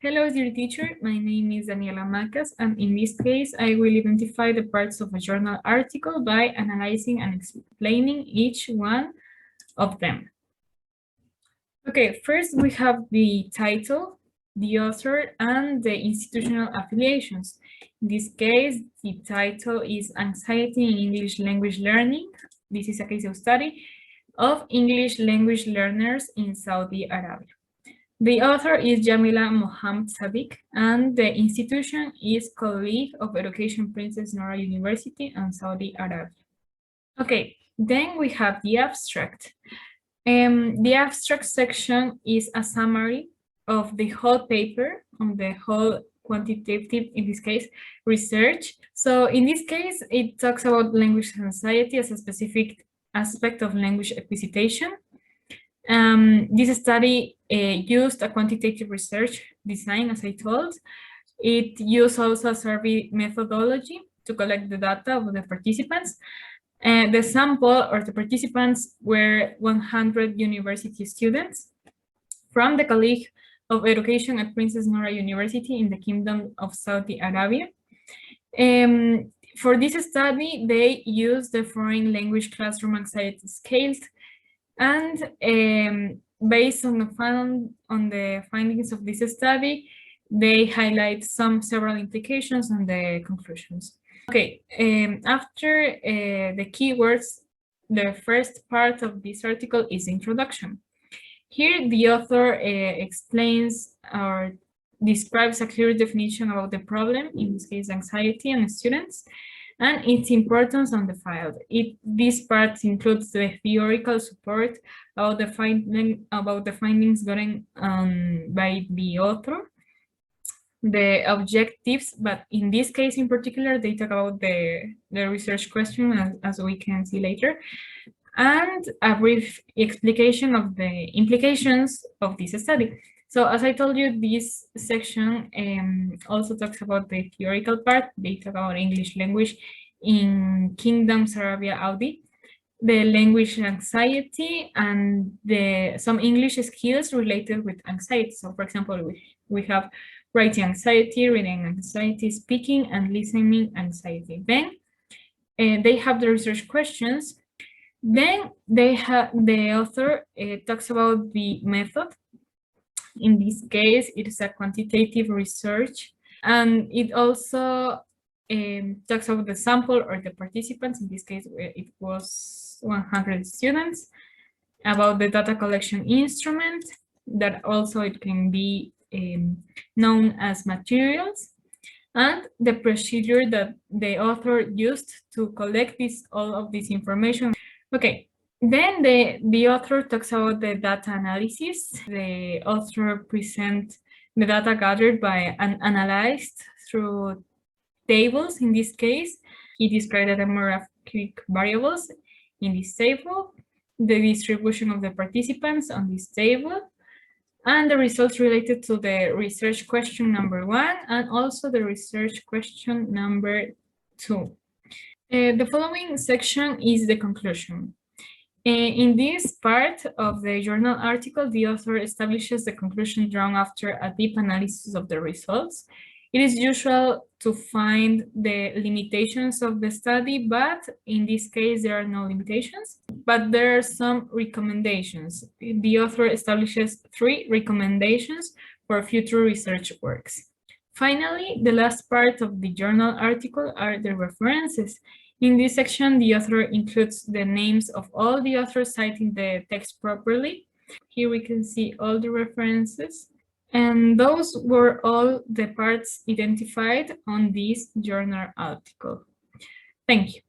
Hello, dear teacher. My name is Daniela Macas, and in this case, I will identify the parts of a journal article by analyzing and explaining each one of them. Okay, first we have the title, the author, and the institutional affiliations. In this case, the title is Anxiety in English Language Learning. This is a case of study of English language learners in Saudi Arabia. The author is Jamila Mohammed Sadiq, and the institution is College of Education Princess Nora University in Saudi Arabia. Okay, then we have the abstract. The abstract section is a summary of the whole paper on the whole quantitative, in this case, research. So in this case, it talks about language anxiety as a specific aspect of language acquisition. This study used a quantitative research design, as I told. It used also a survey methodology to collect the data of the participants. The sample or the participants were 100 university students from the College of Education at Princess Nora University in the Kingdom of Saudi Arabia. For this study, they used the foreign language classroom anxiety scales, and based on the findings of this study, they highlight several implications and the conclusions. Okay, after the keywords, the first part of this article is introduction. Here, the author explains or describes a clear definition about the problem, in this case, anxiety in students, and its importance on the field. This part includes the theoretical support about the findings gotten by the author, the objectives, but in this case in particular, they talk about the research question, as we can see later, and a brief explication of the implications of this study. So as I told you, this section also talks about the theoretical part. They talk about English language in Kingdom Arabia Saudi, the language anxiety, and some English skills related with anxiety. So for example, we have writing anxiety, reading anxiety, speaking and listening anxiety. Then they have the research questions. Then the author talks about the method. In this case, it is a quantitative research, and it also talks about the sample or the participants. In this case, it was 100 students, about the data collection instrument, that also it can be known as materials, and the procedure that the author used to collect all of this information. Okay. Then the author talks about the data analysis. The author presents the data gathered by and analyzed through tables. In this case, he described the demographic variables in this table, the distribution of the participants on this table, and the results related to the research question number 1 and also the research question number 2. The following section is the conclusion. In this part of the journal article, the author establishes the conclusion drawn after a deep analysis of the results. It is usual to find the limitations of the study, but in this case, there are no limitations, but there are some recommendations. The author establishes 3 recommendations for future research works. Finally, the last part of the journal article are the references. In this section, the author includes the names of all the authors citing the text properly. Here we can see all the references. And those were all the parts identified on this journal article. Thank you.